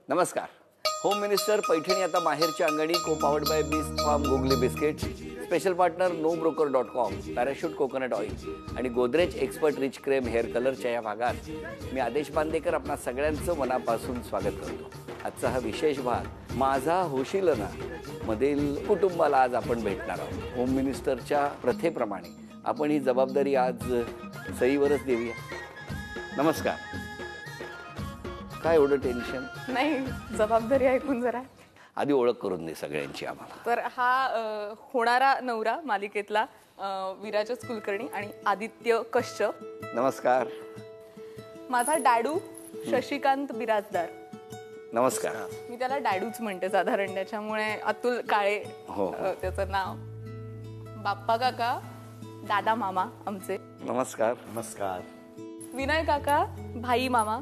नमस्कार. Home minister Paithani आता माहेरच्या अंगणी, co powered by Bisk Farm Googly biscuit, special partner NoBroker.com, Parachute coconut oil आणि Godrej expert rich creme hair कलरच्या या भागात मी आदेश बांदेकर आपणा सगळ्यांचं मनापासून स्वागत करतो. आजचा हा विशेष भाग माझा होशील ना मधील कुटुंबाला आज आपण भेटणार आहोत. होम मिनिस्टरच्या प्रथेप्रमाणे आपण ही जबाबदारी आज सईवरच देऊया. नमस्कार. काय एवढं टेन्शन नाही, जबाबदारी ऐकून जरा आधी ओळख करून दे सगळ्यांची आम्हाला. तर हा होणारा नवरा मालिकेतला विराजच कुलकर्णी आणि आदित्य कश्यप. नमस्कार. माझा डॅडू शशिकांत बिराजदार. नमस्कार. मी त्याला डॅडूच म्हणते साधारण, त्याच्यामुळे अतुल काळे त्याचं नाव. बाप्पा काका, दादा मामा आमचे. नमस्कार. नमस्कार. विनय काका, भाई मामा.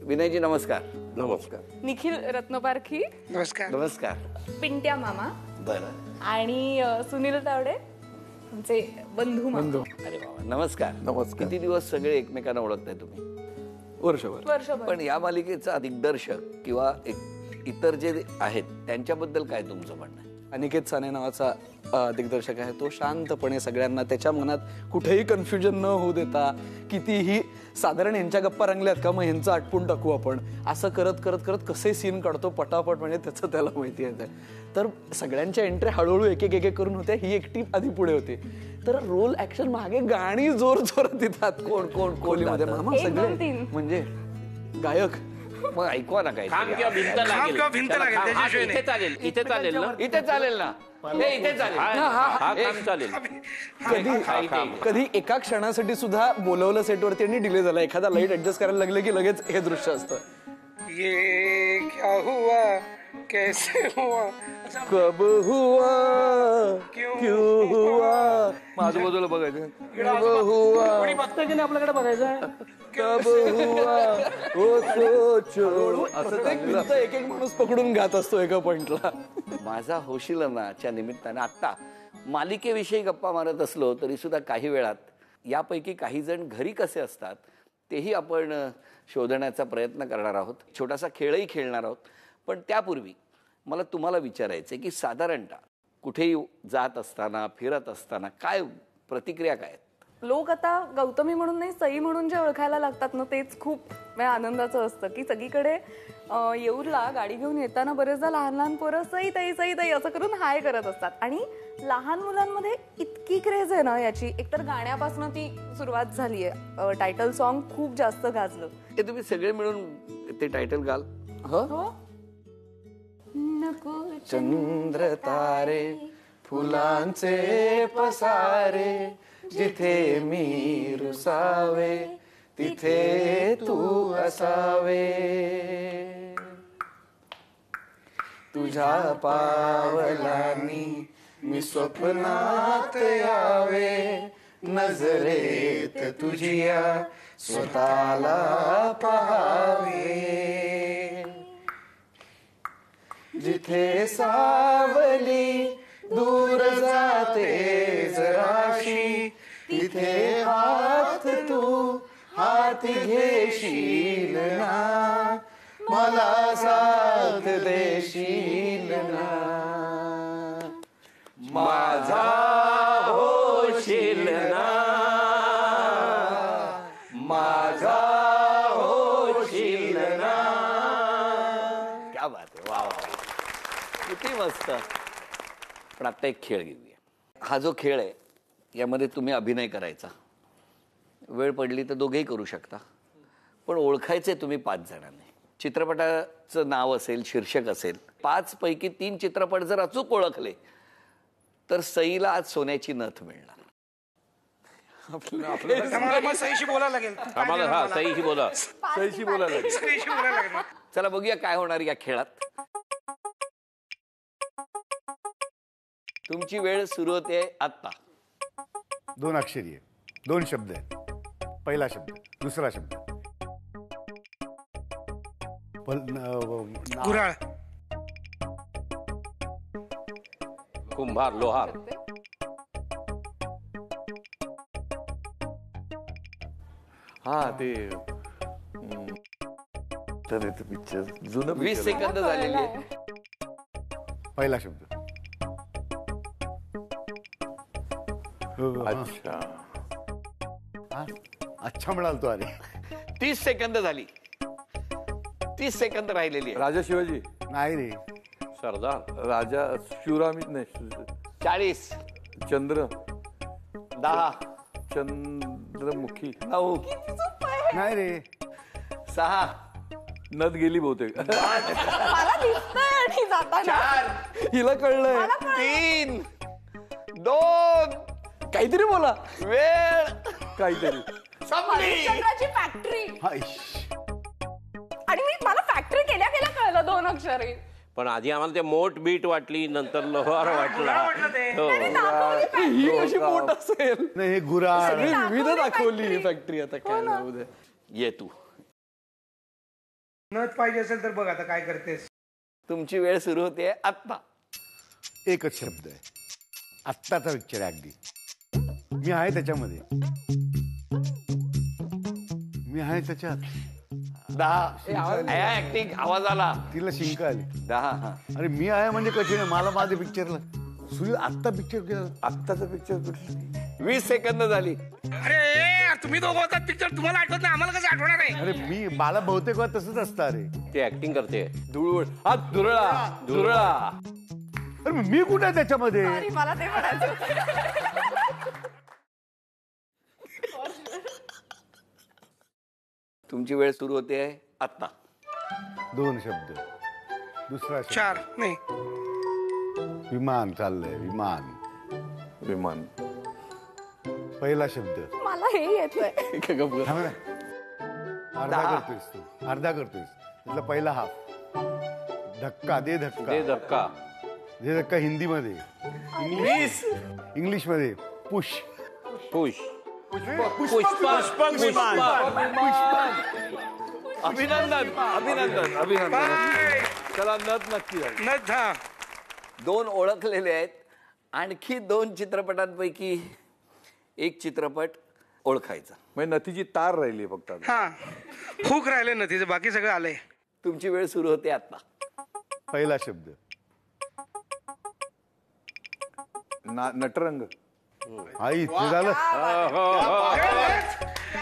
विनयजी नमस्कार. नमस्कार. निखिल रत्नपारखी. नमस्कार. नमस्कार. पिंट्या मामा. बरं. आणि सुनील तावडे आमचे बंधू मामा. अरे बाबा नमस्कार. नमस्कार. किती दिवस सगळे एकमेकांना ओळखताय तुम्ही? वर्षभर. पण या मालिकेचा दिग्दर्शक किंवा इतर जे आहेत त्यांच्याबद्दल काय तुमचं म्हणणं आहे? अनिकेत साने नावाचा दिग्दर्शक आहे. तो शांतपणे सगळ्यांना त्याच्या मनात कुठेही कन्फ्युजन न होऊ देता, कितीही साधारण यांच्या गप्पा रंगल्यात का मग ह्यांचं आटपून टाकू आपण, असं करत करत करत कसे सीन काढतो पटापट, म्हणजे त्याचं त्याला माहिती आहे. तर सगळ्यांच्या एंट्री हळूहळू एक एक एक करून होत्या. ही एकटी आधी पुढे होती. तर रोल ऍक्शन मागे गाणी जोर जोरात येतात. कोण कोण खोलीमध्ये मामा सगळे म्हणजे गायक. मग ऐकवा ना काय भिंत लागेल. इथे चालेल ना? इथे चालेल ना, इथे चालेल. कधी एका क्षणासाठी सुद्धा बोलवलं सेटवरती आणि डिले झाला. एखादा लाईट ऍडजस्ट करायला लागलं की लगेच हे दृश्य असतं. ये क्या हुआ, कैसे हुआ, कब हुआ, क्यों हुआ, आजूबाजूला बघायचं. कब हुआ, आपल्याकडे बघायचं. कब हुआ, ओ सोचो. असं एक एक माणूस पकडून गात असतो एका पॉइंटला. माझा होशील नाच्या निमित्ताने आत्ता मालिकेविषयी गप्पा मारत असलो तरी सुद्धा काही वेळात यापैकी काही जण घरी कसे असतात तेही आपण शोधण्याचा प्रयत्न करणार आहोत. छोटासा खेळही खेळणार आहोत. पण त्यापूर्वी मला तुम्हाला विचारायचं आहे की साधारणतः कुठेही जात असताना, फिरत असताना काय प्रतिक्रिया काय आहेत? लोक आता गौतमी म्हणून नाही, सई म्हणून जे ओळखायला लागतात ना, तेच खूप आनंदाचं असतं की सगळीकडे येऊरला गाडी घेऊन येताना बरेचदा लहान लहान पोरं सई ताई असं करून हाय करत असतात. आणि लहान मुलांमध्ये इतकी क्रेज आहे ना याची. एकतर गाण्यापासून ती सुरुवात झाली आहे. टायटल सॉन्ग खूप जास्त गाजलं. ते तुम्ही सगळे मिळून ते टायटल गाल. हो. नको चंद्र तारे फुलांचे पसारे, जिथे मी रुसावे तिथे तू असावे, तुझ्या पावलांनी मी स्वप्नात यावे, नजरेत तुझिया स्वतःला पहावे, जिथे सावली दूर जाते जराशी, तिथे हात तू हाती घेशील ना, मला साथ देशील ना, माझा होशील ना, माझा होशील ना. क्या बात आहे. वा वा, किती मस्त. पण आता एक खेळ घेऊया. हा जो खेळ आहे यामध्ये तुम्ही अभिनय करायचा. वेळ पडली तर दोघेही करू शकता. पण ओळखायचे तुम्ही 5 जणांनी. चित्रपटाचं नाव असेल, शीर्षक असेल. 5 पैकी 3 चित्रपट जर अचूक ओळखले तर सईला आज सोन्याची नथ मिळणार. सईशी बोलायला लागेल. सईशी बोला. चला बघूया काय होणार या खेळात. तुमची वेळ सुरू होते आत्ता. 2 अक्षरी आहे, 2 शब्द आहेत. पहिला शब्द, दुसरा शब्द. गुऱ्हाळ. कुंभार, लोहार. हा ते पठाण येतं पिक्चर जुनं 20 सेकंद झालेली आहे. पहिला शब्द. हो, हा. अच्छा हा? अच्छा म्हणाल तो. अरे 30 सेकंद झाली. 30 सेकंद राहिलेली आहे. राजा शिवाजी नाही रे. सरदार. राजा शिवरामी नाही 40. चंद्र 10. चंद्रमुखी 9. नाही रे. 6. नद गेली बहुतेक. मला दिसतंय आणि जाताना 4. हिला कळलंय. 3. 2. काहीतरी बोला. वेळ काहीतरी संपली. हरिश्चंद्राची फॅक्टरी. हा, इश. आणि मला फॅक्टरी केल्या केल्या कळलं 2 अक्षरी. पण आधी आम्हाला ते मोठ बीट वाटली नंतर लोहार वाटला. हो. ही कशी बोट असेल. नाही, हे गुराळ. सगळी विविध दाखवली फॅक्टरी. आता काय जाऊ दे. ये तू. नथ पाहिजे असेल तर बघ आता काय करतेस. तुमची वेळ सुरू होते आत्ता. एकच शब्द आहे. आत्ताचा पिक्चर आहे अगदी. मी आहे त्याच्यामध्ये. मी आहे त्याच्यात. 10. ऍक्टिंग आवाज आला. तिला शिंक आली. 10. अरे मी आहे म्हणजे कशी नाही. मला माझ्या पिक्चरला सुनील आत्ता पिक्चर केला. आत्ताचा पिक्चर कुठला 20 सेकंद झाली. अरे तुम्ही दोघं होतात पिक्चर, तुम्हाला आठवत नाही, आम्हाला कसं आठवणार आहे. अरे मी मला बहुतेक वेळा तसंच असतं. अरे ती ऍक्टिंग करते. धुळवळ हा धुरळा अरे मी कुठे आहे त्याच्यामध्ये. Sorry, मला ते म्हणायचं होतं. तुमची वेळ सुरू होते आत्ता. 2 शब्द. दुसरा शब्द. 4 नाही. विमान चाललंय. विमान. विमान पहिला शब्द. मला हे येतंय. थांब ना. अर्धा करतोयस तू. अर्धा करतोयस. त्यातला पहिला हाफ. धक्का दे धक्का. ते धक्का. दे धक्का हिंदीमध्ये. इंग्लिशमध्ये पुश. पुश. अभिनंदन अभिनंदन अभिनंदन. चला नथ नक्की झाली. नथ. हा 2 ओळखलेले आहेत. आणखी 2 चित्रपटांपैकी एक चित्रपट ओळखायचा. म्हणजे नथीची तार राहिली फक्त आता. हा खूप राहिले ना तिचं, बाकी सगळं आलंय. तुमची वेळ सुरू होते आता. पहिला शब्द. नटरंग. आई ते झालं.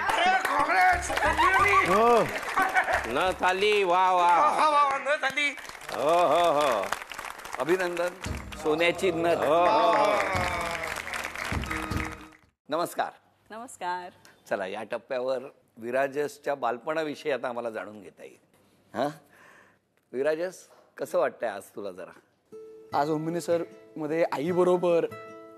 अरे काँग्रेस. हो. नथ आली. वा वा. वा, वा, वा, नथ आली. हो हो हो. अभिनंदन. सोन्याची नथ. नमस्कार. नमस्कार. चला या टप्प्यावर विराजसच्या बालपणाविषयी आता आम्हाला जाणून घेता येईल. हा विराजस, कसं वाटतंय आज तुला जरा? आज ओमिनी सर मध्ये आई बरोबर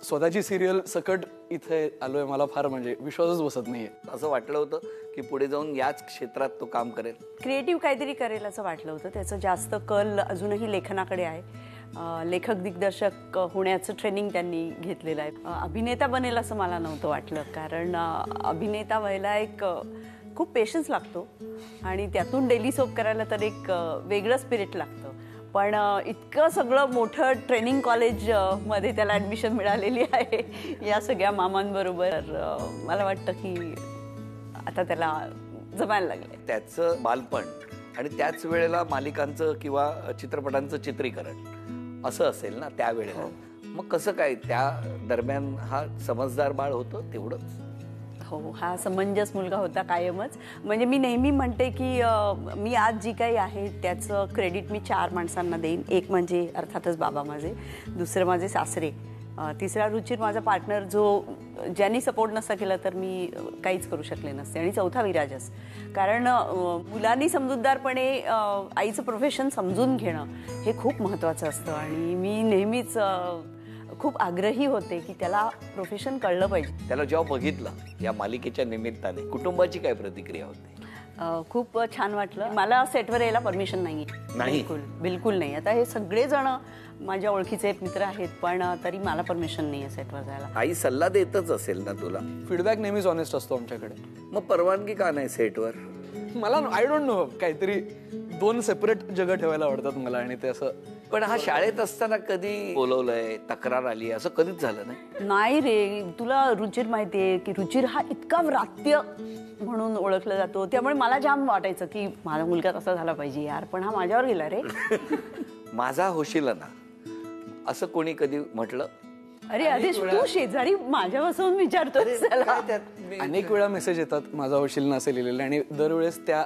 स्वतःची सिरियल सकट इथे आलोय. मला फार म्हणजे विश्वासच बसत नाहीये. असं वाटलं होतं की पुढे जाऊन याच क्षेत्रात तो काम करेल? क्रिएटिव्ह काहीतरी करेल असं वाटलं होतं. त्याचं जास्त कल अजूनही लेखनाकडे आहे. लेखक दिग्दर्शक होण्याचं ट्रेनिंग त्यांनी घेतलेलं आहे. अभिनेता बनेल असं मला नव्हतं वाटलं, कारण अभिनेता व्हायला एक खूप पेशन्स लागतो आणि त्यातून डेली सोप करायला तर एक वेगळं स्पिरिट लागतं. पण इतकं सगळं मोठं ट्रेनिंग कॉलेजमध्ये त्याला ॲडमिशन मिळालेली आहे या सगळ्या मामांबरोबर. मला वाटतं की आता त्याला जमायला लागलं. त्याचं बालपण आणि त्याच वेळेला मालिकांचं किंवा चित्रपटांचं चित्रीकरण असं असेल ना त्यावेळेला. मग कसं काय त्या दरम्यान हा समजदार बाळ होतं तेवढंच? हो, हा समंजस मुलगा होता कायमच. म्हणजे मी नेहमी म्हणते की मी आज जी काही आहे त्याचं क्रेडिट मी 4 माणसांना देईन. एक म्हणजे अर्थातच बाबा माझे, दुसरं माझे सासरे, तिसरा रुचिर माझा पार्टनर जो ज्यांनी सपोर्ट नसता केला तर मी काहीच करू शकले नसते, आणि चौथा विराजस. कारण मुलांनी समजूतदारपणे आईचं प्रोफेशन समजून घेणं हे खूप महत्त्वाचं असतं. आणि मी नेहमीच खूप आग्रही होते की त्याला प्रोफेशन कळलं पाहिजे. त्याला जेव्हा बघितलं या मालिकेच्या निमित्ताने कुटुंबाची काय प्रतिक्रिया होती? खूप छान वाटलं. मला सेटवर यायला परमिशन नाही. बिलकुल नाही. आता हे सगळेजण माझ्या ओळखीचे मित्र आहेत, पण तरी मला परमिशन नाही आहे सेटवर जायला. आई सल्ला देतच असेल ना तुला? फीडबॅक नेहमीच ऑनेस्ट असतो आमच्याकडे. मग परवानगी का नाही सेटवर? मला आय डोंट नो काहीतरी 2 सेपरेट जगं ठेवायला आवडतात मला. आणि ते असं पण हा शाळेत असताना कधी बोलवलंय, तक्रार आली, असं कधीच झालं नाही? नाही रे, तुला रुचिर माहितीये की रुचिर हा इतका व्रात्य म्हणून ओळखला जातो, त्यामुळे मला जाम वाटायचं की माझा मुलगा तसा झाला पाहिजे यार, पण हा माझ्यावर गेला रे. माझा होशील ना असं कोणी कधी म्हटलं? अरे आदेश, तू शेजारी माझ्या बसवून विचारतो. अनेक वेळा मेसेज येतात माझा होशील ना असे लिहिलेले, आणि दरवेळेस त्या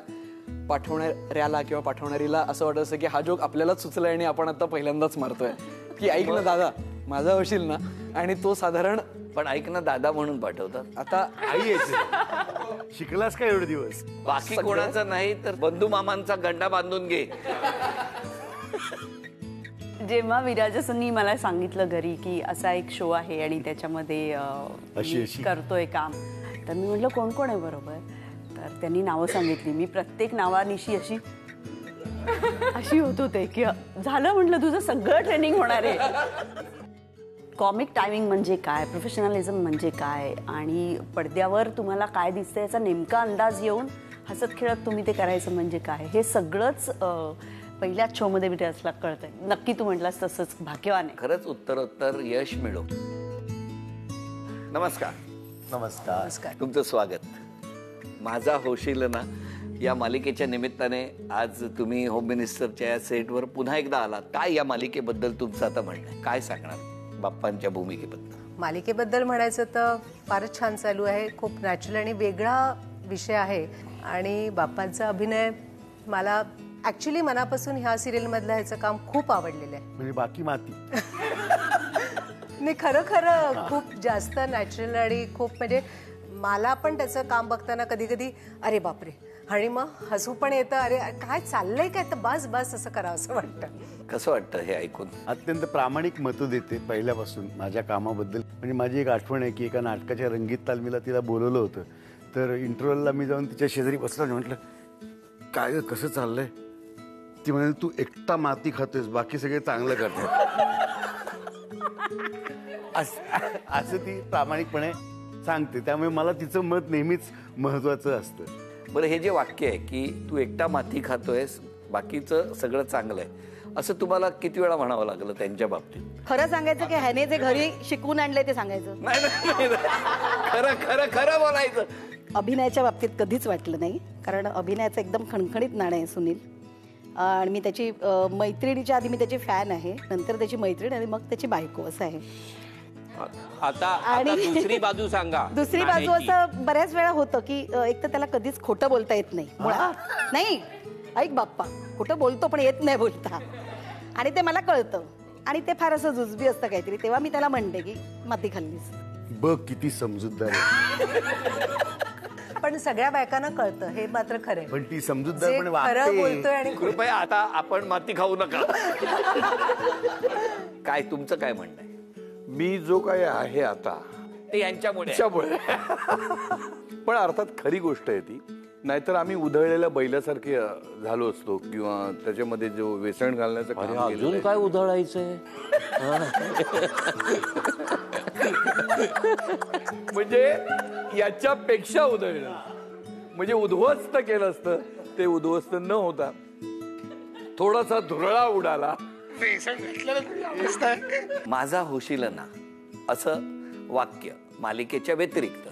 पाठवणाऱ्याला किंवा पाठवणारीला असं वाटत असतं की हा जोक आपल्यालाच सुचलाय आणि आपण आता पहिल्यांदाच मारतोय की ऐक ना दादा माझा होशील ना. आणि तो साधारण पण ऐक ना दादा म्हणून पाठवतात. आता आई यायची शिकलास का एवढे दिवस? बाकी कोणाचा नाही तर बंधू मामांचा गंडा बांधून घे. जेव्हा विराजसनी मला सांगितलं घरी की असा एक शो आहे आणि त्याच्यामध्ये अशी- मी अशी. करतोय काम, तर मी म्हटलं कोण कोण आहे बरोबर. तर त्यांनी नावं सांगितली. मी प्रत्येक नावानिशी अशी होत होते की झालं म्हटलं तुझं सगळं ट्रेनिंग होणार आहे. कॉमिक टायमिंग म्हणजे काय, प्रोफेशनलिझम म्हणजे काय, आणि पडद्यावर तुम्हाला काय दिसतंय याचा नेमका अंदाज येऊन हसत खेळत तुम्ही ते करायचं म्हणजे काय, हे सगळंच पहिल्याच शो मध्ये विराजला कळतंय. नक्की तू म्हटलास तसंच भाग्यवान आहे. खरंच उत्तरोत्तर यश मिळो. नमस्कार. नमस्कार. तुमचं स्वागत. माझा होशील ना या मालिकेच्या निमित्ताने आज तुम्ही होम मिनिस्टरच्या या सेटवर पुन्हा एकदा आलात. काय या मालिकेबद्दल तुमचं आता म्हणणं आहे? काय सांगणार बाप्पांच्या भूमिकेबद्दल? मालिकेबद्दल म्हणायचं तर फारच छान चालू आहे. खूप नॅचरल आणि वेगळा विषय आहे, आणि बाप्पांचा अभिनय मला ऍक्च्युली मनापासून ह्या सिरियलमधलं ह्याचं काम खूप आवडलेलं आहे. म्हणजे बाकी माती नाही, खरं खूप जास्त नॅचरल आणि खूप म्हणजे मला पण त्याचं काम बघताना कधी कधी अरे बापरे, आणि मग हसू पण येतं, अरे काय चाललंय काय, तर बस बस असं करावं असं वाटतं. कसं वाटतं हे ऐकून? अत्यंत प्रामाणिक मतं देते पहिल्यापासून माझ्या कामाबद्दल. म्हणजे माझी एक आठवण आहे की एका नाटकाच्या रंगीत तालमीला तिला बोलवलं होतं. तर इंटरव्हलला मी जाऊन तिच्या शेजारी बसलो आणि म्हटलं काय ग कसं चाललंय? ती म्हणाली तू एकटा माती खातोयस, बाकी सगळे चांगलं करतात. असं ती प्रामाणिकपणे सांगते. त्यामुळे मला तिचं मत नेहमीच महत्वाचं असतं. बरं, हे जे वाक्य आहे की तू एकटा माती खातोयस बाकीचं सगळं चांगलं आहे, असं तुम्हाला किती वेळा म्हणावं लागलं त्यांच्या बाबतीत? खरं सांगायचं की ह्याने जे घरी शिकवून आणले ते सांगायचं? नाही, खरं खरं खरं बोलायचं. अभिनयाच्या बाबतीत कधीच वाटलं नाही, कारण अभिनयाचं एकदम खणखणीत नाणं आहे सुनील. आणि मी त्याची मैत्रिणीच्या आधी मी त्याची फॅन आहे, नंतर त्याची मैत्रीण आणि मग त्याची बायको असं आहे. आता दुसरी बाजू सांगा. दुसरी बाजू असं बऱ्याच वेळा होतं की एक तर त्याला कधीच खोटं बोलता येत नाही मुळात. नाही ऐक बाप्पा, खोटं बोलतो पण येत नाही बोलता, आणि ते मला कळतं, आणि ते फार असं जुजबी असतं काहीतरी. तेव्हा मी त्याला म्हणते की माती खाल्लीस. बघ किती समजूतदार आहे. पण सगळ्या बायकांना कळतं हे मात्र खरं आहे. पण ती समजूतदार पण खरं वागते. बोलतोय आणि कृपया आता आपण माती खाऊ नका. काय तुमचं काय म्हणणं आहे? मी जो काय आहे आता ते यांच्यामुळे त्याच्यामुळे पण अर्थात खरी गोष्ट आहे ती. नाहीतर आम्ही उधळलेल्या बैलासारखे झालो असतो, किंवा त्याच्यामध्ये जो वेसण घालण्याचं काम केलेलं अजून आहे. काय उधळायचंय? म्हणजे याच्यापेक्षा उधळलं, म्हणजे उद्ध्वस्त केलं असतं. ते उद्ध्वस्त न होता थोडासा धुरळा उडाला. माझा होशील ना असं वाक्य मालिकेच्या व्यतिरिक्त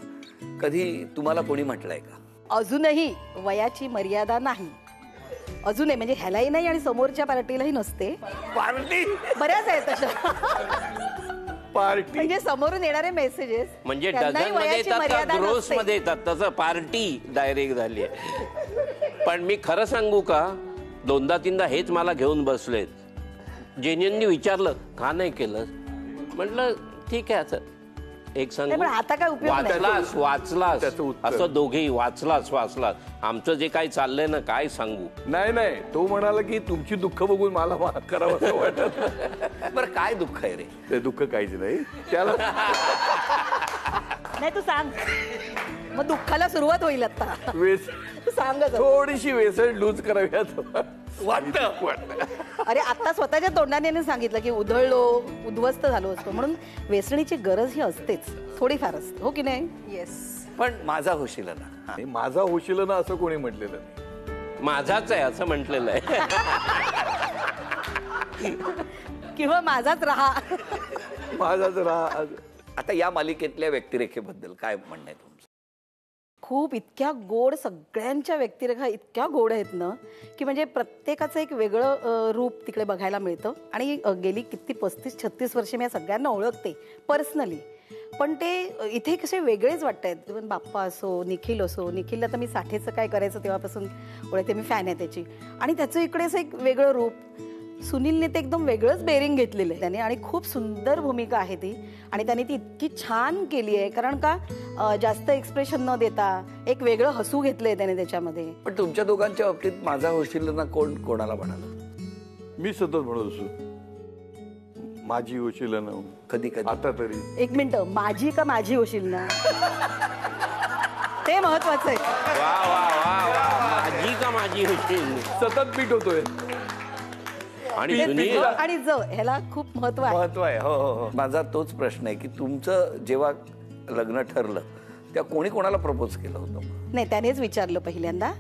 कधी तुम्हाला कोणी म्हटलंय का? अजूनही वयाची मर्यादा नाही, अजूनही, म्हणजे ह्यालाही नाही आणि समोरच्या पार्टीलाही नसते. पार्टी बऱ्याच आहेत तशा. पार्टी म्हणजे समोरून येणारे मेसेजेस म्हणजे डझन मध्ये येतात का ग्रोस मध्ये येतात, तसं पार्टी डायरेक्ट झाली आहे. पण मी खरं सांगू का, 2दा-3दा हेच मला घेऊन बसलेत. जेन्युअनली विचारलं का नाही केलं, म्हटलं ठीक आहे असं एक सांग. पण आता काय उपयोग नाही. वाचलास त्याचं उत्तर. असं दोघेही वाचलास. आमचं जे काही चाललंय ना काय सांगू. नाही, तो म्हणाला की तुमची दुःख बघून मला माफ करावं असं वाटत. बरं काय दुःख आहे रे? ते दुःख काहीच नाही त्याला. नाही तू सांग, मग दुःखाला सुरुवात होईल आता. तू सांग. थोडीशी वेसण लूज करावी असं वाटतं. अरे आता स्वतःच्या तोंडाने सांगितलं की उधळलो, उद्ध्वस्त झालो असतो, म्हणून वेसणीची गरज ही असतेच, थोडीफार असते, हो की नाही? येस. पण माझा होशील ना. आणि माझा होशील ना असं कोणी म्हटलेलं नाही. माझाच आहे असं म्हटलेलं आहे. किंवा माझाच राहा. माझाच राहा. आता या मालिकेतल्या व्यक्तिरेखेबद्दल काय म्हणणं आहे तुमचं? खूप इतक्या गोड, सगळ्यांच्या व्यक्तिरेखा इतक्या गोड आहेत ना की म्हणजे प्रत्येकाचं एक वेगळं रूप तिकडे बघायला मिळतं. आणि गेली किती 35-36 वर्षे मी या सगळ्यांना ओळखते पर्सनली, पण ते इथे कसे वेगळेच वाटत आहेत. इव्हन बाप्पा असो, निखिल असो. निखिलला तर मी साठेचं काय करायचं तेव्हापासून ओळखते, मी फॅन आहे त्याची. आणि त्याचं इकडे असं एक वेगळं रूप. सुनीलने ते एकदम वेगळंच बेरिंग घेतलेलं आहे त्याने, आणि खूप सुंदर भूमिका आहे ती. आणि त्याने ती इतकी छान केली आहे, कारण का जास्त एक्सप्रेशन न देता एक वेगळं हसू घेतलंय त्याने त्याच्यामध्ये. पण तुमच्या दोघांच्या बाबतीत माझा होशील ना कोण कोणाला म्हणाला? मी सतत म्हणत असतो माझी होशील ना. कधी कधी. आता तरी एक मिनिट, माझी का माझी होशील ना, ते महत्वाचं आहे. वा वा वा वा. माझी का माझी होशील. सतत पीठ होतोय. आणि सुनील आणि ह्याला खूप महत्व आहे. महत्व आहे. हो हो हो. माझा तोच प्रश्न आहे की तुमचं जेव्हा लग्न ठरलं तेव्हा कोणी कोणाला प्रपोज केलं होतं? नाही, त्यानेच विचारलं पहिल्यांदा.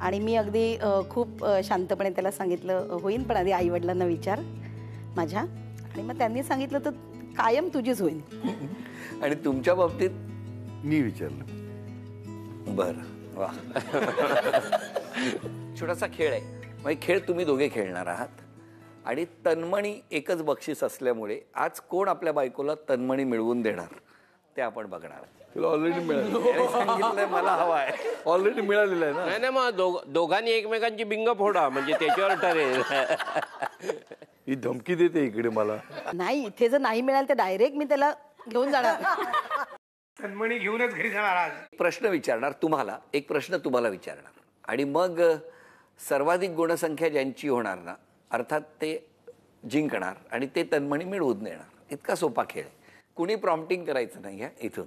आणि मी अगदी खूप शांतपणे त्याला सांगितलं, होईन पण आधी आई वडिलांना विचार माझ्या. आणि मग त्यांनी सांगितलं तर कायम तुझीच होईल. आणि तुमच्या बाबतीत? मी विचारलं. बर. वा. छोटासा खेळ आहे. म्हणजे खेळ तुम्ही दोघे खेळणार आहात. आणि तन्मणी एकच बक्षीस असल्यामुळे आज कोण आपल्या बायकोला तन्मणी मिळवून देणार ते आपण बघणार. तुला ऑलरेडी मिळालं. सांगितलंय मला हवा आहे. ऑलरेडी मिळालेलं आहे ना. नाही ना, मग दोघांनी एकमेकांची बिंग फोडा म्हणजे त्याच्यावर ठरेल. ही धमकी देते इकडे मला. नाही, इथे जर नाही मिळालं तर डायरेक्ट मी त्याला घेऊन जाणार. तन्मणी घेऊनच घरी जाणार आज. प्रश्न विचारणार तुम्हाला, एक प्रश्न तुम्हाला विचारणार, आणि मग सर्वाधिक गुणसंख्या ज्यांची होणार ना अर्थात ते जिंकणार आणि ते तन्मणी मिळवून देणार. इतका सोपा खेळ आहे. कुणी प्रॉम्प्टिंग करायचं नाही आहे इथून.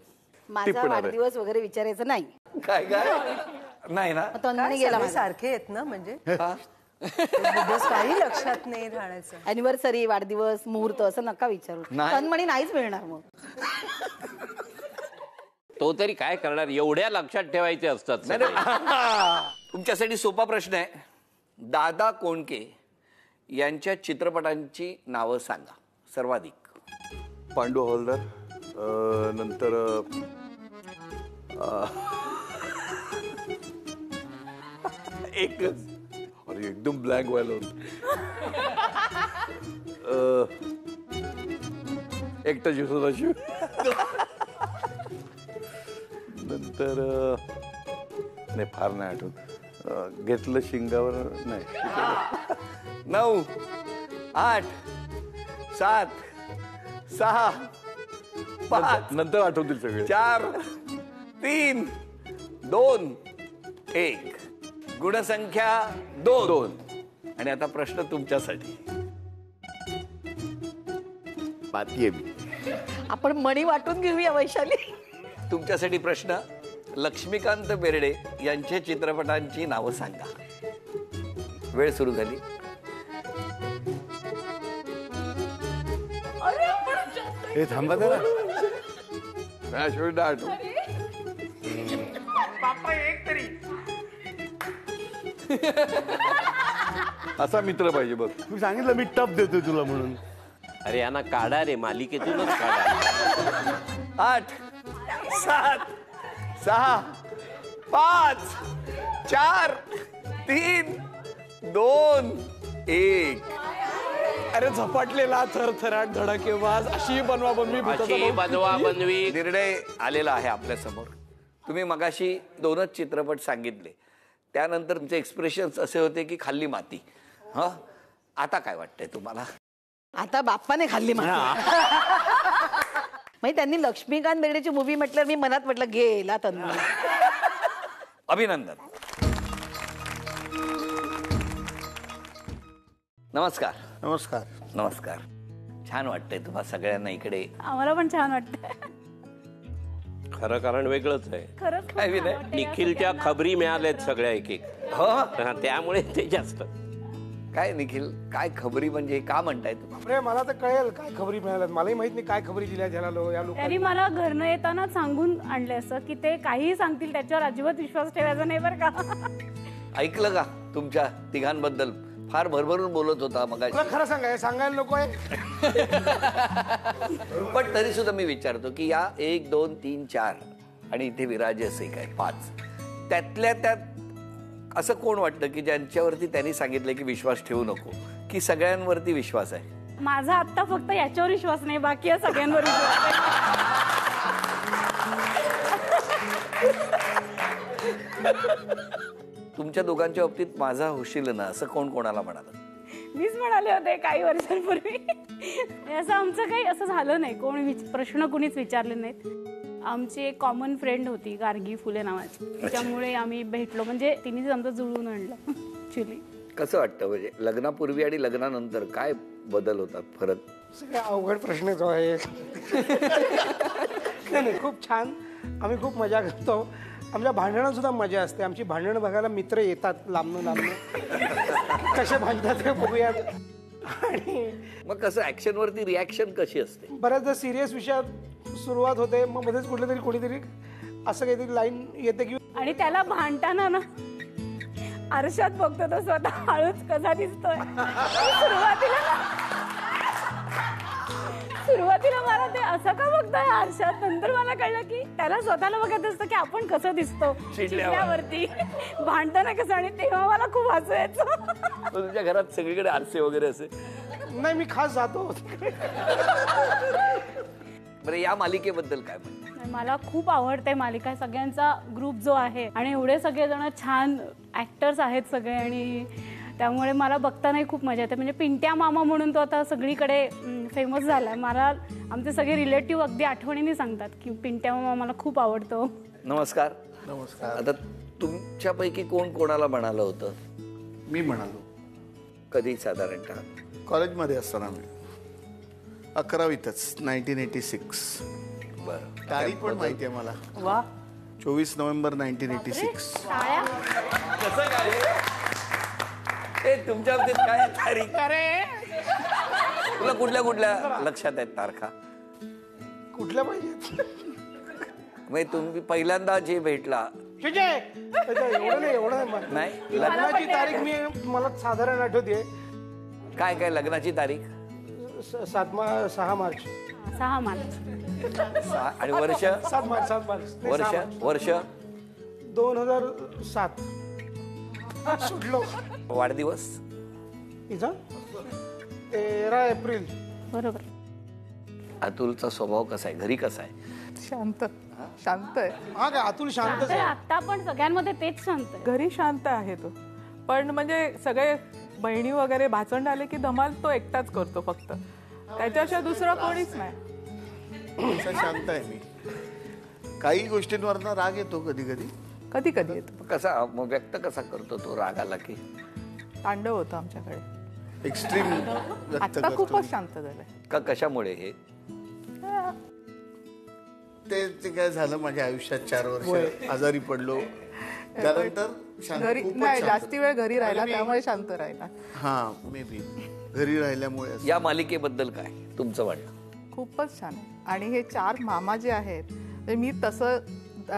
माझा वाढदिवस वगैरे विचारायचं नाही. काय काय नाही ना. तन्मणी गेला माझा. सारखे आहेत ना, म्हणजे काही लक्षात नाही राहण्याचं. अॅनिव्हर्सरी, वाढदिवस, मुहूर्त असं नका विचारू. तन्मणी नाहीच मिळणार मग. तो तरी काय करणार, एवढ्या लक्षात ठेवायचे असतात. तुमच्यासाठी सोपा प्रश्न आहे. दादा कोंडके यांच्या चित्रपटांची नावं सांगा सर्वाधिक. पांडू हवालदार, नंतर एकच. अरे एकदम ब्लँक व्हायला होत. एकटा जीव नंतर नाही, फार नाही आठवत. घेतलं शिंगावर नाही. 9, 8, 7, 6, 5 नंतर आठवतील सगळे. 4, 3, 2, 1. गुणसंख्या 2. आणि आता प्रश्न तुमच्यासाठी. पाती आहे मी. आपण मणी वाटून घेऊया वैशाली. तुमच्यासाठी प्रश्न. लक्ष्मीकांत बेर्डे यांच्या चित्रपटांची नावं सांगा. वेळ सुरू झाली. हे थांबा जरा. आठव. बाप्पा एक तरी. असा मित्र पाहिजे बघ. मी सांगितलं मी टप देतोय तुला म्हणून. अरे यांना काढा रे, मालिकेतूनच काढा. 8, 7, 6, 5, 4, 3, 2, 1. अरे झपाटलेला, थरथराट, धडकेबाज, अशी बनवा बनवी, अशी बनवा बनवी. निर्णय आलेला आहे आपल्या समोर. तुम्ही मगाशी 2च चित्रपट सांगितले, त्यानंतर तुमचे एक्सप्रेशन्स असे होते की खाल्ली माती. हा, आता काय वाटतंय तुम्हाला? आता बाप्पाने खाल्ली माती. म्हणजे त्यांनी लक्ष्मीकांत बेर्डेची मूवी म्हटल्यावर मी मनात म्हटलं गेला तन्मणी. अभिनंदन. नमस्कार. नमस्कार. नमस्कार. छान वाटतंय तुम्हा सगळ्यांना इकडे. आम्हाला पण छान वाटतंय. खरं कारण वेगळंच आहे. खरंच काय विनय? निखिलच्या खबरी मिळाल्यात सगळ्या एक एक. हो, त्यामुळे ते जास्त. काय निखिल, काय खबरी म्हणजे का म्हणताय तुम्ही? बापरे, मला तर कळेल काय खबरी मिळाल्या. मलाही माहित नाही काय खबरी दिल्या त्याला या लोकांनी. तरी मला घरनं येताना सांगून आणले असं की ते काहीही सांगतील त्याच्यावर अजिबात विश्वास ठेवायचा नाही बरं का. ऐकलं का तुमच्या तिघांबद्दल? फार भरभरून बोलत होता मग. तुला खरं सांगायला नको आहे. पण तरी सुद्धा मी विचारतो की या 1 2 3 4 आणि इथे विराजस एक आहे 5, त्यातल्या त्यात असं कोण वाटतं की ज्यांच्यावरती त्यांनी सांगितलं की विश्वास ठेवू नको, की सगळ्यांवरती विश्वास आहे? माझा आत्ता फक्त याच्यावर विश्वास नाही, बाकी या सगळ्यांवर विश्वास आहे. तुमच्या दोघांच्या बाबतीत माझा होशील ना असं कोण कोणाला म्हणालं? मीच म्हणाले होते काही वर्षांपूर्वी. असं आमचं काही असं झालं नाही, प्रश्न कुणीच विचारले नाहीत. आमची एक कॉमन फ्रेंड होती गार्गी फुले नावाची, त्याच्यामुळे आम्ही भेटलो. म्हणजे तिनेच आमचं जुळवून आणलं ऍक्च्युली. कसं वाटतं म्हणजे लग्नापूर्वी आणि लग्नानंतर काय बदल होतात, फरक? सगळ्या अवघड प्रश्न जो आहे. नाही, खूप छान. आम्ही खूप मजा करतो. आमच्या भांडणात सुद्धा मजा असते. आमची भांडणं बघायला मित्र येतात लांबून. कसे भांडतात ते बघूयात. आणि मग कसं ऍक्शन वरती रिॲक्शन कशी असते? बऱ्याचदा सिरियस विषयात सुरुवात होते, मग मध्येच कुठलं तरी कोणीतरी असं काहीतरी लाईन येते की. आणि त्याला भांडताना ना आरशात बघतो तो स्वतः हळूच कसा दिसतोय. सुरुवातीला मला ते असं का बघतोय आरशात, नंतर मला कळलं की त्याला स्वतःला बघत असतं की आपण कसं दिसतो चिडल्यावरती, भांडताना कसं. आणि तेव्हा मला खूप हसू यायचं. तुमच्या घरात सगळीकडे आरसे वगैरे असे? नाही, मी खास जातो. बरं, या मालिकेबद्दल काय म्हणते? मला खूप आवडते मालिका. सगळ्यांचा ग्रुप जो आहे आणि एवढे सगळेजण छान ऍक्टर्स आहेत सगळे, आणि त्यामुळे मला बघतानाही खूप मजा येते. म्हणजे पिंट्या मामा म्हणून तो आता सगळीकडे फेमस झालाय. मला आमचे सगळे रिलेटिव्ह अगदी आठवणीने सांगतात की पिंट्या मामा मला खूप आवडतो. नमस्कार. नमस्कार. आता तुमच्यापैकी कोण कोणाला म्हणालं होतं? मी म्हणालो. कधी साधारणतः? कॉलेजमध्ये असताना मी 11वीतच 1986. बरं, तारीख पण माहिती आहे मला. वा. 24 नोव्हेंबर 1986. कसं काय ते तुमच्या बाबतीत काय तारीख? तुला कुठल्या कुठल्या लक्षात आहेत तारखा? कुठल्या पाहिजे? म्हणजे तुम्ही पहिल्यांदा जे भेटला एवढं नाही, लग्नाची तारीख मला साधारण आठवते. काय काय लग्नाची तारीख? 6 मार्च. 6 मार्च. आणि वर्ष? 7 मार्च. वर्ष 2007. सुटलो. वाढदिवस? 13 एप्रिल. बरोबर. अतुलचा स्वभाव कसा आहे, घरी कसा आहे? शांत आहे. हा का, अतुल शांत आहे. आता पण सगळ्यांमध्ये तेच शांत आहे. घरी शांत आहे तो, पण म्हणजे सगळे बहिणी वगैरे भाचंड आले की धमाल तो एकटाच करतो फक्त, त्याच्याशिवाय दुसरं कोणीच नाही. शांत आहे मी. काही गोष्टींवर राग येतो कधी कधी येतो. कसा मग व्यक्त कसा करतो तो राग आला की? तांडव होतं आमच्याकडे. एक्स्ट्रीम. आता खूपच शांत झालंय. का कशामुळे हे? ते काय झालं माझ्या आयुष्यात 4 वर्ष आजारी पडलो, त्यानंतर घरी नाही जास्ती वेळ घरी राहिला त्यामुळे शांत राहिला. हा, मे बी घरी राहिल्यामुळे. या मालिकेबद्दल काय तुमचं वाटतं? खूपच छान आहे. आणि हे 4 मामा जे आहेत, मी तसं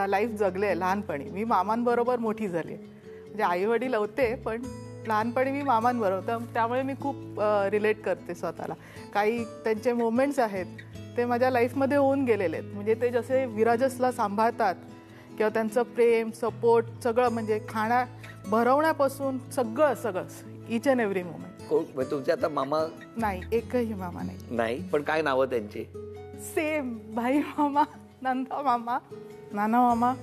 लाईफ जगले लहानपणी. मी मामांबरोबर मोठी झाली. म्हणजे आई वडील होते पण लहानपणी मी मामांबरोबर, त्यामुळे मी खूप रिलेट करते स्वतःला. काही त्यांचे मोमेंट्स आहेत ते माझ्या लाईफमध्ये होऊन गेलेले आहेत. म्हणजे ते जसे विराजसला सांभाळतात किंवा त्यांचं प्रेम सपोर्ट सगळं, म्हणजे खाण्या भरवण्यापासून सगळं इच अँड एव्हरी मोमेंट. तुमचे आता मामा? नाही, एकही मामा नाही. पण काय नावं त्यांची? सेम. भाई मामा, नंदा मामा, नाना मामा,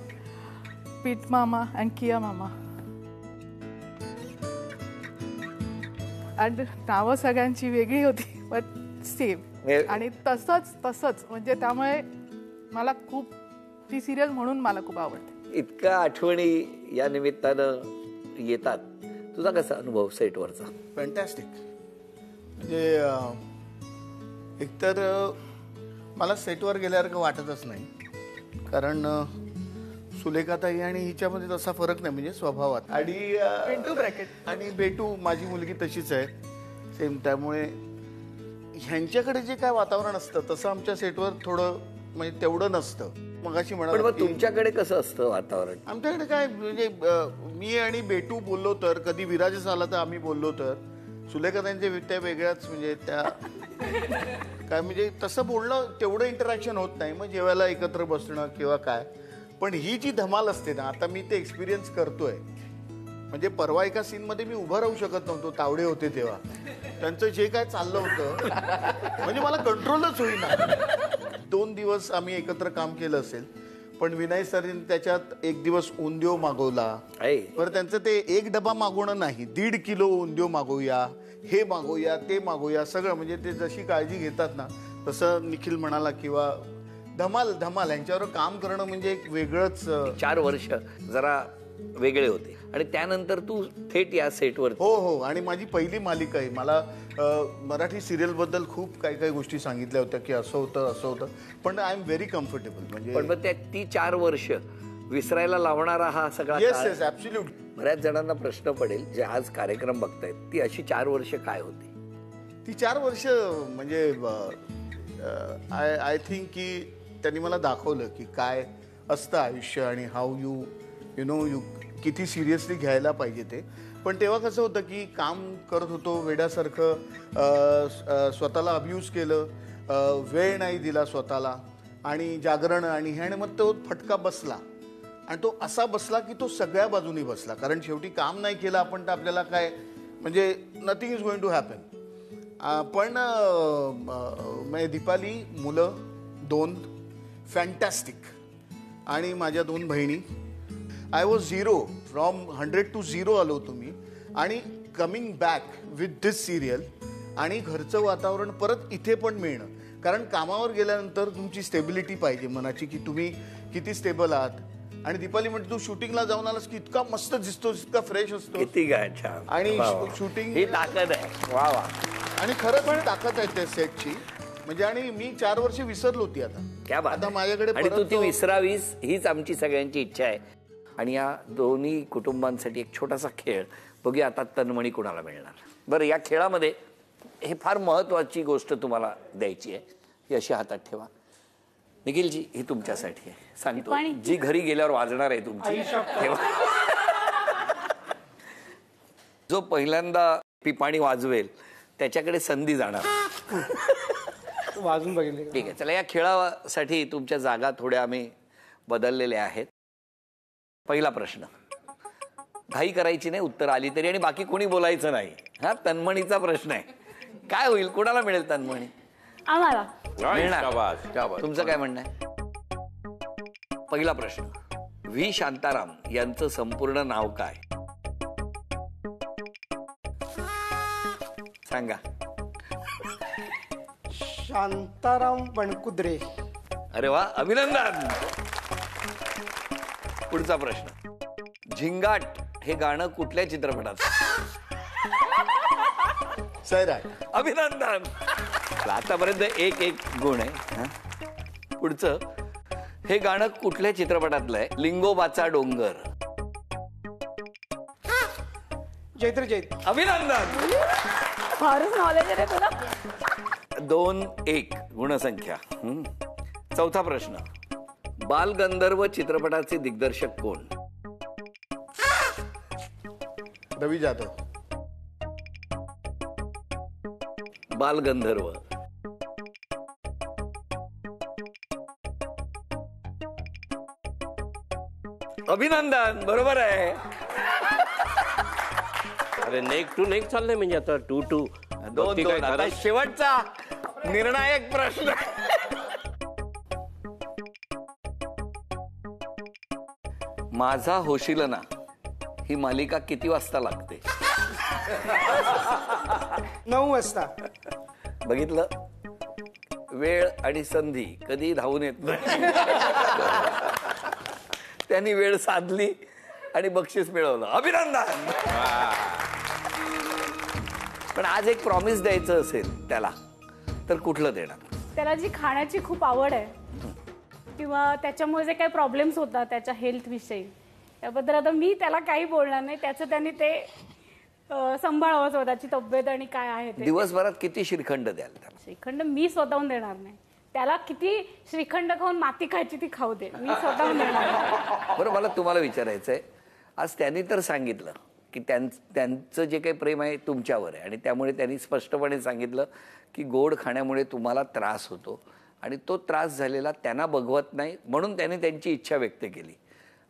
पीठ मामा आणि किया मामा. आणि नावं सगळ्यांची वेगळी होती पण सेम. आणि तसंच म्हणजे त्यामुळे मला खूप ती सिरियल म्हणून मला खूप आवडते. इतक्या आठवणी या निमित्तानं येतात. तुझा कसा अनुभव सेटवरचा? फॅन्टॅस्टिक. म्हणजे एकतर मला सेटवर गेल्यासारखं वाटतच नाही, कारण सुलेखाताई आणि हिच्यामध्ये तसा फरक नाही, म्हणजे स्वभावात. आणि बेटू माझी मुलगी तशीच आहे सेम. त्यामुळे ह्यांच्याकडे जे काय वातावरण असतं तसं आमच्या सेटवर थोडं म्हणजे तेवढं नसतं. मगाशी पण म्हणाल मग तुमच्याकडे कसं असतं वातावरण? आमच्याकडे काय म्हणजे मी आणि बेटू बोललो तर, कधी विराजच आला तर आम्ही बोललो तर, सुलेखाताईंचे त्या वेगळ्याच म्हणजे त्या काय म्हणजे तसं बोलणं तेवढं इंटरॅक्शन होत नाही. मग जेवायला एकत्र बसणं किंवा काय. पण ही जी धमाल असते ना, आता मी ते एक्सपिरियन्स करतोय. म्हणजे परवा एका सीनमध्ये मी उभं राहू शकत नव्हतो, तावडे होते तेव्हा. त्यांचं जे काय चाललं होतं म्हणजे मला कंट्रोलच होईना. 2 दिवस आम्ही एकत्र काम केलं असेल, पण विनय सरांनी त्याच्यात एक दिवस उंदिओ मागवला. बरं, त्यांचं ते एक डबा मागवणं नाही, 1.5 किलो उंदिओ मागवूया, हे मागवूया, ते मागवूया, सगळं. म्हणजे ते जशी काळजी घेतात ना तसं निखिल म्हणाला किंवा धमाल धमाल. यांच्यावर काम करणं म्हणजे एक वेगळंच. 4 वर्ष जरा वेगळे होते आणि त्यानंतर तू थेट या सेटवर. हो हो. आणि माझी पहिली मालिका आहे. मला मराठी सिरियल बद्दल खूप काही काही गोष्टी सांगितल्या होत्या की असं होतं असं होतं, पण आय एम व्हेरी कम्फर्टेबल. म्हणजे पण मग ती 4 वर्ष विसरायला लावणारा हा सगळा. Yes yes absolute. बऱ्याच जणांना प्रश्न पडेल जे आज कार्यक्रम बघतायत, ती अशी 4 वर्ष काय होती? ती 4 वर्ष म्हणजे आय थिंक की त्यांनी मला दाखवलं की काय असतं आयुष्य आणि हाऊ यू नो किती सिरियसली घ्यायला पाहिजे ते. पण तेव्हा कसं होतं की काम करत होतो वेड्यासारखं, स्वतःला अब्यूज केलं, वेळ नाही दिला स्वतःला, आणि जागरण आणि हे, आणि मग तो फटका बसला. आणि तो असा बसला की तो सगळ्या बाजूनी बसला. कारण शेवटी काम नाही केलं आपण तर आपल्याला काय म्हणजे nothing is going to happen. पण दीपाली, मुलं 2 फॅन्टॅस्टिक, आणि माझ्या 2 बहिणी. आय वॉज 0 फ्रॉम 100 to 0 आलो तुम्ही. आणि coming back with this serial आणि घरचं वातावरण परत इथे पण मिळणं. कारण कामावर गेल्यानंतर तुमची स्टेबिलिटी पाहिजे मनाची की तुम्ही किती स्टेबल आहात. आणि दीपाली म्हणते तू शूटिंगला जाऊन आलास की इतका मस्त दिसतोस, इतका फ्रेश असतो. किती काय छान. आणि शूटिंग ही ताकद आहे. वा वा. आणि खरंच पण ताकद आहे त्या सेटची. म्हणजे आणि मी 4 वर्ष विसरलो होती. आता माझ्याकडे आणि तू ती विसरावीस हीच आमची सगळ्यांची इच्छा आहे. आणि या दोन्ही कुटुंबांसाठी एक छोटासा खेळ बघूया आता तन्मणी कुणाला मिळणार. बरं, या खेळामध्ये हे फार महत्वाची गोष्ट तुम्हाला द्यायची आहे, ही अशी हातात ठेवा. निखिलजी, ही तुमच्यासाठी आहे. सांगतो जी घरी गेल्यावर वाजणार आहे तुमची. ठेवा. जो पहिल्यांदा पिपाणी वाजवेल त्याच्याकडे संधी जाणार. वाजून बघितले. ठीक आहे, चला या खेळासाठी तुमच्या जागा थोड्या आम्ही बदललेल्या आहेत. पहिला प्रश्न, घाई करायची नाही, उत्तर आली तरी, आणि बाकी कोणी बोलायचं नाही. हा तन्मणीचा प्रश्न आहे. काय होईल, कोणाला मिळेल तन्मणी? आम्हाला मिळणार. तुमचं काय म्हणणं आहे? पहिला प्रश्न, व्ही शांताराम यांचं संपूर्ण नाव काय? सांगा. शांताराम वणकुद्रे. अरे वा, अभिनंदन. पुढचा प्रश्न, झिंगाट हे गाणं कुठल्या चित्रपटात? सैराट. अभिनंदन. आतापर्यंत 1 गुण आहे. पुढचं, हे गाणं कुठल्या चित्रपटातलं आहे? लिंगोबाचा डोंगर. जैत्र जैत. अभिनंदन. फारच नॉलेज आहे तुला. 2-1 गुणसंख्या. चौथा प्रश्न, बालगंधर्व चित्रपटाचे दिग्दर्शक कोण? रवी जाधव. बालगंधर्व. अभिनंदन, बरोबर आहे. अरे नेक टू नेक चाललंय म्हणजे आता 2-2. 2-2. आता शेवटचा निर्णायक प्रश्न. माझा होशील ना ही मालिका किती वाजता लागते? 9 वाजता. बघितलं, वेळ आणि संधी कधी धावून येत नाही. त्यांनी वेळ साधली आणि बक्षीस मिळवलं. अभिनंदन. पण आज एक प्रॉमिस द्यायचं असेल त्याला तर कुठलं देणार? त्याला जी खाण्याची खूप आवड आहे किंवा त्याच्यामुळे जे काही प्रॉब्लेम्स होतात त्याच्या हेल्थविषयी, त्याबद्दल आता मी त्याला काही बोलणार नाही. त्याचं त्यांनी ते सांभाळावं स्वतःची तब्येत आणि काय आहे ते. दिवसभरात किती श्रीखंड द्याल त्याला? श्रीखंड मी स्वतःहून देणार नाही. त्याला किती श्रीखंड खाऊन माती खायची ती खाऊ दे, मी स्वतःहून देणार नाही. बरं, मला तुम्हाला विचारायचंय, आज त्यांनी तर सांगितलं की त्यांचं जे काही प्रेम आहे तुमच्यावर आहे आणि त्यामुळे त्यांनी स्पष्टपणे सांगितलं की गोड खाण्यामुळे तुम्हाला त्रास होतो आणि तो त्रास झालेला त्यांना बघवत नाही म्हणून त्यांनी त्यांची इच्छा व्यक्त केली.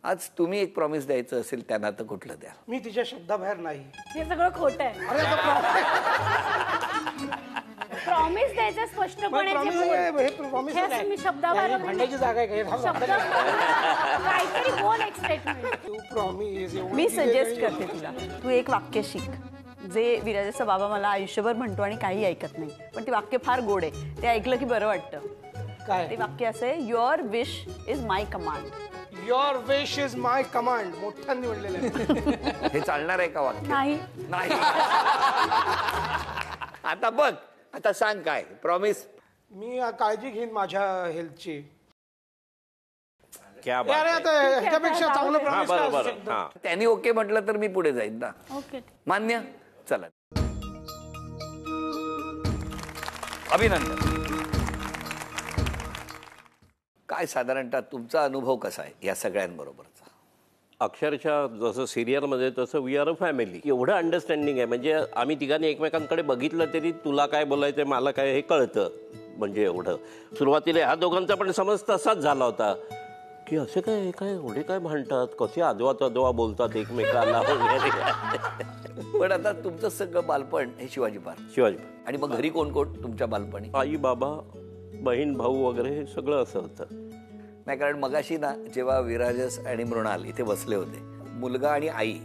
आज तुम्ही एक प्रॉमिस द्यायचं असेल त्यांना तर कुठलं द्या? मी तिच्या शब्दाबाहेर नाही. हे सगळं खोटं आहे. प्रॉमिस द्यायचं स्पष्टपणे जे बोल. हे असं मी शब्दाबाहेर वगैरे भांडायची जागा आहे का? काहीतरी बोल एक स्टेटमेंट. तू प्रॉमिस. मी सजेस्ट करते तुला, तू एक वाक्य शिक जे विराजाचा बाबा मला आयुष्यभर म्हणतो आणि काही ऐकत नाही, पण ते वाक्य फार गोड आहे. ते ऐकलं की बरं वाटतं. काय ते वाक्य असं आहे, your wish is my command. Your wish is my command. मोठ्यांनी म्हणलेलं आहे. हे चालणार आहे का वाक्य? नाही. नाही. आता बघ, आता सांग काय प्रॉमिस? मी काळजी घेईन माझ्या हेल्थची. क्या बात अरे आहे. आता ह्याच्यापेक्षा चांगलं हा, प्रॉमिस बरोबर. हा. त्यांनी ओके म्हटलं तर मी पुढे जाईन ना. ओके. मान्य. चला, अभिनंदन. काय साधारणतः तुमचा अनुभव कसा आहे या सगळ्यांबरोबरचा? अक्षरशः जसं सिरियलमध्ये तसं वी आर अ फॅमिली. एवढं अंडरस्टँडिंग आहे, म्हणजे आम्ही तिघांनी एकमेकांकडे बघितलं तरी तुला काय बोलायचं मला काय हे कळतं. म्हणजे एवढं सुरुवातीला ह्या दोघांचा पण समज तसाच झाला होता की असे काय काय एवढे काय भांडतात, कसे आजोबा बोलतात एकमेकाला वगैरे. पण आता तुमचं सगळं बालपण हे शिवाजी पार्क. आणि मग घरी कोण कोण तुमच्या बालपणी? आई बाबा बहीण भाऊ वगैरे हे सगळं असं होतं. नाही, कारण मगाशी ना जेव्हा विराजस आणि मृणाल इथे बसले होते, मुलगा आणि आई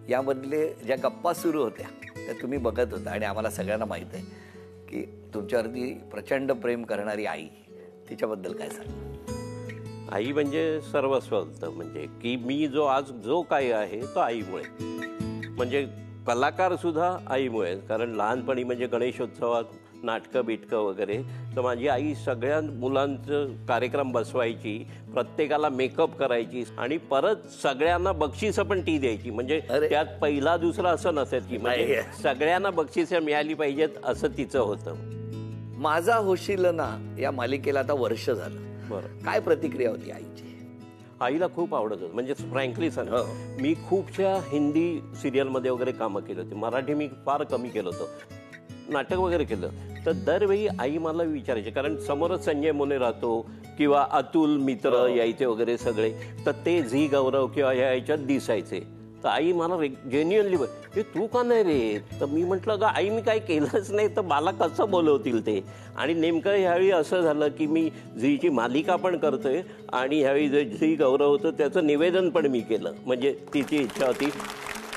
यामधले ज्या गप्पा सुरू होत्या त्या तुम्ही बघत होता आणि आम्हाला सगळ्यांना माहीत आहे की तुमच्यावरती प्रचंड प्रेम करणारी आई, तिच्याबद्दल काय सांग? आई म्हणजे सर्वस्व होतं. म्हणजे की मी जो काही आहे तो आईमुळे. म्हणजे कलाकार सुद्धा आईमुळे. कारण लहानपणी म्हणजे गणेशोत्सवात नाटकं बिटकं वगैरे तर माझी आई सगळ्या मुलांचं कार्यक्रम बसवायची, प्रत्येकाला मेकअप करायची आणि परत सगळ्यांना बक्षिसं पण ती द्यायची. म्हणजे त्यात पहिला दुसरा असं नसेल की म्हणजे सगळ्यांना बक्षिसं मिळाली पाहिजेत असं तिचं होतं. माझा होशील ना या मालिकेला आता वर्ष झालं. बरं. काय प्रतिक्रिया होती आईची? आईला खूप आवडत होतं. म्हणजे फ्रँकली सांग, मी खूपशा हिंदी सिरियलमध्ये वगैरे कामं केली होती. मराठी मी फार कमी केलं होतं. नाटक वगैरे केलं तर दरवेळी आई मला विचारायची, कारण समोरच संजय मोने राहतो किंवा अतुल मित्र यायचे वगैरे सगळे, तर ते झी गौरव किंवा याच्यात दिसायचे. तर आई मला जेन्युअनली हे तू का नाही रे? तर मी म्हटलं का आई मी काही केलंच नाही तर मला कसं बोलवतील ते. आणि नेमकं ह्यावेळी असं झालं की मी झीची मालिका पण करतोय आणि ह्यावेळी जे झी गौरव होतं त्याचं निवेदन पण मी केलं. म्हणजे तिची इच्छा होती.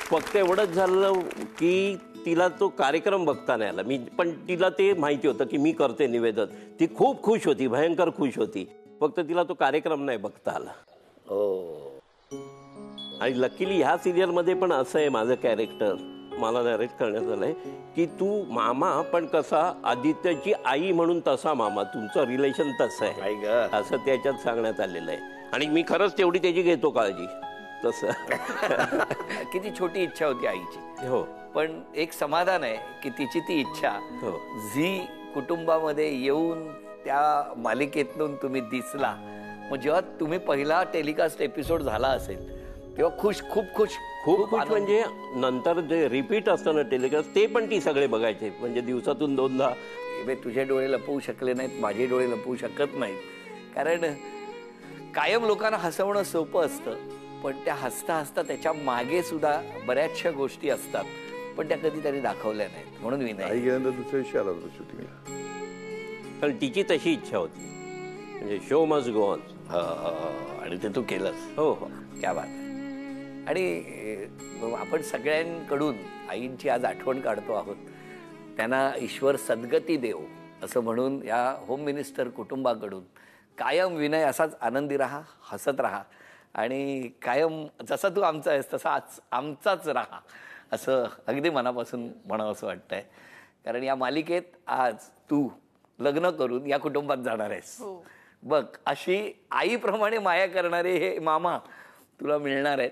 फक्त एवढंच झालं की तिला तो कार्यक्रम बघता नाही आला. मी पण तिला ते माहिती होतं की मी करते निवेदन. ती खूप खुश होती, भयंकर खुश होती. फक्त तिला तो कार्यक्रम नाही बघता आला. आणि लकीली ह्या सिरियलमध्ये पण असं आहे माझं कॅरेक्टर, मला नरेट करण्यात आलंय की तू मामा पण कसा आदित्यची आई म्हणून तसा मामा, तुमचं रिलेशन तसं आहे असं त्याच्यात सांगण्यात आलेलं आहे. आणि मी खरंच तेवढी त्याची घेतो काळजी. तसं किती छोटी इच्छा होती आईची. हो, पण एक समाधान आहे की तिची ती इच्छा झी कुटुंबामध्ये येऊन त्या मालिकेतून तुम्ही दिसला. मग जेव्हा तुम्ही पहिला टेलिकास्ट एपिसोड झाला असेल तेव्हा खूप खुश. म्हणजे नंतर जे रिपीट असतं ना टेलिकास्ट ते पण ती सगळे बघायचे. म्हणजे दिवसातून 2दा. तुझे डोळे लपवू शकले नाहीत, माझे डोळे लपवू शकत नाहीत. कारण कायम लोकांना हसवणं सोपं असतं, पण त्या हसता हसता त्याच्या मागे सुद्धा बऱ्याचशा गोष्टी असतात, पण त्या कधी त्यांनी दाखवल्या नाहीत. म्हणून मी नाही दुसऱ्या दिवशी आला होता शूटिंगला. कारण तिची तशी इच्छा होती, म्हणजे शो मस्ट गो ऑन. आणि ते तू केलंस. हो हो, क्या बात. आणि आपण सगळ्यांकडून आईंची आज आठवण काढतो आहोत. त्यांना ईश्वर सद्गती देव असं म्हणून या होम मिनिस्टर कुटुंबाकडून कायम विनय असाच आनंदी राहा, हसत राहा आणि कायम जसा तू आमचा आहेस तसा आमचाच राहा असं अगदी मनापासून म्हणावं असं वाटतंय. कारण या मालिकेत आज तू लग्न करून या कुटुंबात जाणार आहेस. बघ अशी आईप्रमाणे माया करणारे हे मामा तुला मिळणार आहेत.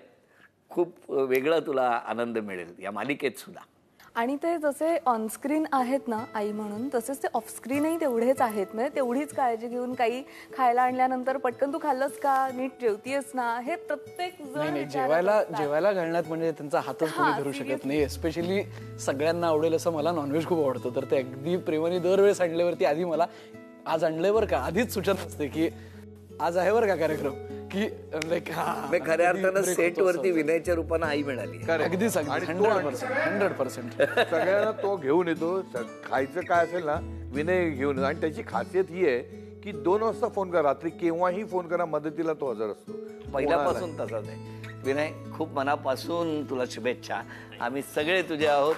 खूप वेगळा तुला आनंद मिळेल या मालिकेत सुद्धा. आणि ते जसे ऑनस्क्रीन आहेत ना आई म्हणून, तसेच ते ऑफस्क्रीनही तेवढेच आहेत. म्हणजे तेवढीच काळजी घेऊन काही खायला आणल्यानंतर पटकन तू खाल्लंस का, नीट जेवतीयस ना, हे प्रत्येक जण नाही विचारत असतात. जेवायला घालण्यात म्हणजे त्यांचा हातच कोणी धरू शकत नाही. एस्पेशली सगळ्यांना आवडेल असं मला नॉनव्हेज खूप आवडतं, तर ते अगदी प्रेमाने दरवेळेस आणल्यावरती आधी मला आज आणलंय बरं का, आधीच सूचना असते की आज आहे बरं का कार्यक्रम, की खऱ्या अर्थानं सेट वरती विनयच्या रूपानं आई मिळाली. अगदीच 100%. सगळ्यांना तो घेऊन येतो. खायचं काय असेल ना विनय घेऊन येतो. आणि त्याची खासियत ही आहे की 2 वाजता फोन करा, रात्री केव्हाही फोन करा, मदतीला तो हजर असतो. पहिल्यापासून तसाच आहे. विनय, खूप मनापासून तुला शुभेच्छा. आम्ही सगळे तुझे आहोत.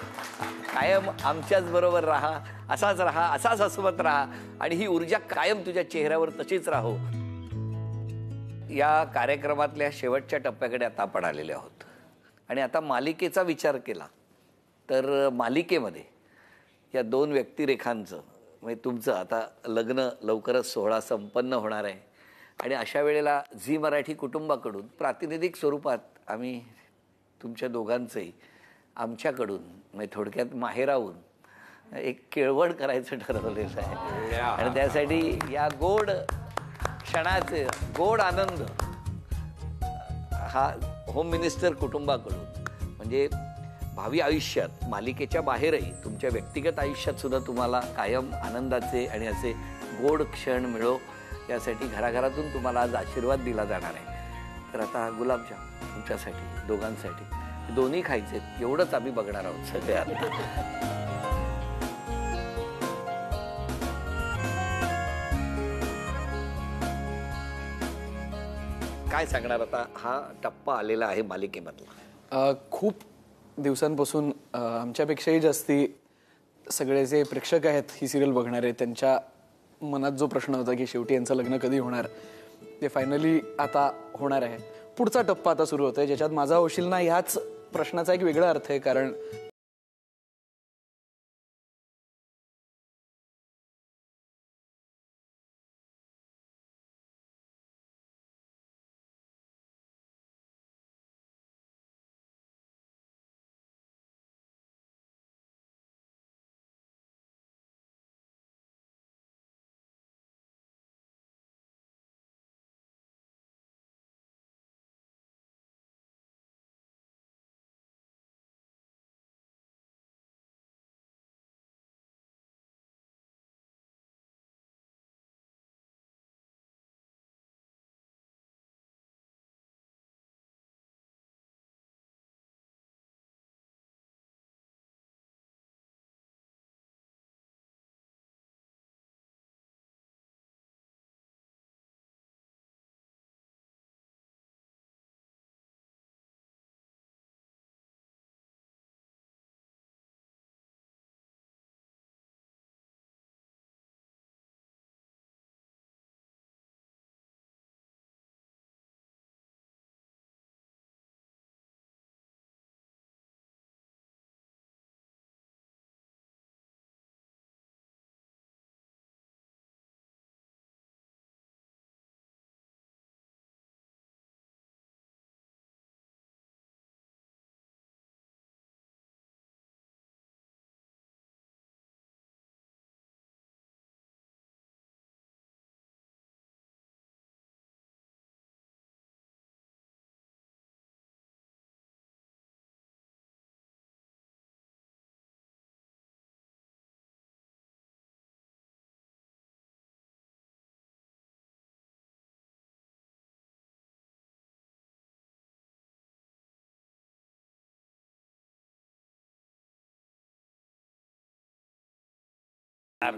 कायम आमच्याच बरोबर राहा, असाच हसवत राहा आणि ही ऊर्जा कायम तुझ्या चेहऱ्यावर तशीच राहो. या कार्यक्रमातल्या शेवटच्या टप्प्याकडे आता आपण आलेले आहोत. आणि आता मालिकेचा विचार केला तर मालिकेमध्ये या 2 व्यक्तिरेखांचं म्हणजे तुमचं आता लग्न लवकरच सोहळा संपन्न होणार आहे. आणि अशा वेळेला झी मराठी कुटुंबाकडून प्रातिनिधिक स्वरूपात आम्ही तुमच्या दोघांचंही आमच्याकडून म्हणजे थोडक्यात माहेराहून एक केळवण करायचं ठरवलेलं आहे. आणि त्यासाठी या गोड क्षणाचे गोड आनंद हा होम मिनिस्टर कुटुंबाकडून म्हणजे भावी आयुष्यात मालिकेच्या बाहेरही तुमच्या व्यक्तिगत आयुष्यात सुद्धा तुम्हाला कायम आनंदाचे आणि असे गोड क्षण मिळो यासाठी घराघरातून तुम्हाला आज आशीर्वाद दिला जाणार आहे. तर आता गुलाबजाम तुमच्यासाठी दोघांसाठी दोन्ही खायचे एवढंच आम्ही बघणार आहोत सगळ्यात. काय सांगणार आता, हा टप्पा आलेला आहे मालिकेमधला. खूप दिवसांपासून आमच्यापेक्षाही जास्ती सगळे जे प्रेक्षक आहेत ही सिरियल बघणारे त्यांच्या मनात जो प्रश्न होता की शेवटी यांचं लग्न कधी होणार, ते फायनली आता होणार आहे. पुढचा टप्पा आता सुरू होतोय ज्याच्यात माझा होशील ना ह्याच प्रश्नाचा एक वेगळा अर्थ आहे. कारण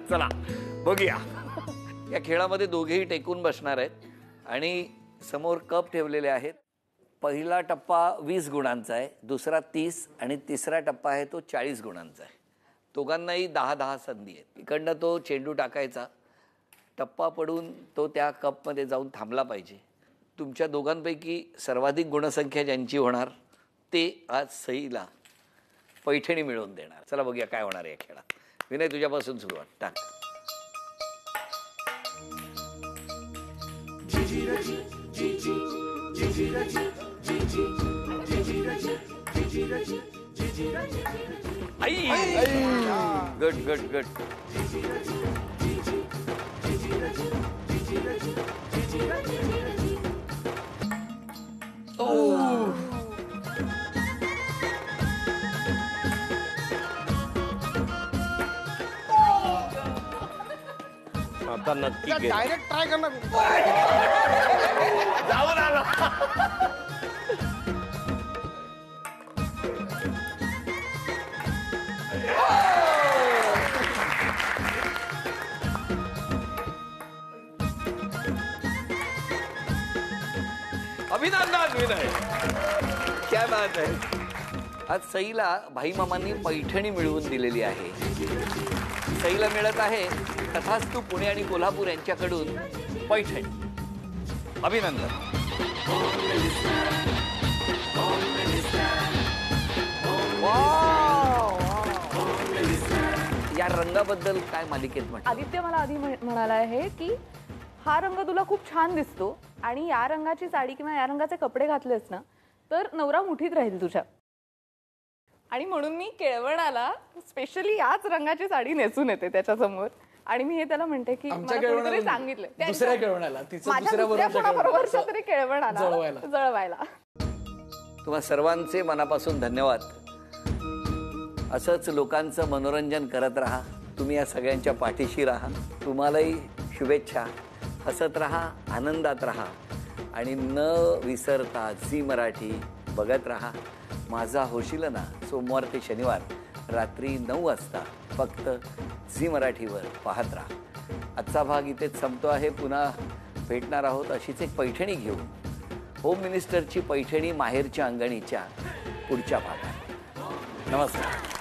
चला बघूया. या खेळामध्ये दोघेही टेकून बसणार आहेत आणि समोर कप ठेवलेले आहेत. पहिला टप्पा 20 गुणांचा आहे, दुसरा 30 आणि तिसरा टप्पा आहे तो 40 गुणांचा आहे. दोघांनाही 10-10 संधी आहेत. इकडनं तो चेंडू टाकायचा, टप्पा पडून तो त्या कपमध्ये जाऊन थांबला पाहिजे. तुमच्या दोघांपैकी सर्वाधिक गुणसंख्या ज्यांची होणार ते आज सईला पैठणी मिळवून देणार. चला बघूया काय होणार आहे या खेळात. विनय तुझ्यापासून सुरुवात. टाक. Good good good. आता नक्की घे. डायरेक्ट ट्राय करणार. जाऊन आलो. अभिनंदन विनय, क्या बात आहे. आज सईला भाई मामांनी पैठणी मिळवून दिलेली आहे. सईला मिळत आहे तथास्तु पुणे आणि कोल्हापूर यांच्याकडून पैठणी. अभिनंदन. या रंगाबद्दल काय मालिकेत म्हटलं? आदित्य मला आधी म्हणाला आहे की हा रंग तुला खूप छान दिसतो आणि या रंगाची साडी किंवा या रंगाचे कपडे घातलेस ना तर नवरा मुठीत राहील तुझ्या. आणि म्हणून मी केळवणाला स्पेशली याच रंगाची साडी नेसून येते त्याच्यासमोर आणि मी हे त्याला म्हणते की आमच्या मला कोणीतरी केळवणाला सांगितलंय दुसऱ्या केळवणाला तिचं माझ्या दुसऱ्या दुसऱ्या कोणाबरोबरच्या तरी केळवणाला जळवायला. जळवायला. तुम्हा सर्वांचे मनापासून धन्यवाद. असंच लोकांचं मनोरंजन करत राहा. तुम्ही या सगळ्यांच्या पाठीशी राहा. तुम्हालाही शुभेच्छा. हसत राहा, आनंदात राहा आणि न विसरता झी मराठी बघत राहा. माझा होशील ना सोमवार ते शनिवार रात्री 9 वाजता फक्त झी मराठीवर पाहत राहा. आजचा भाग इथेच संपतो आहे. पुन्हा भेटणार आहोत अशीच एक पैठणी घेऊन. होम मिनिस्टरची पैठणी माहेरच्या अंगणीच्या पुढच्या भागात. नमस्कार.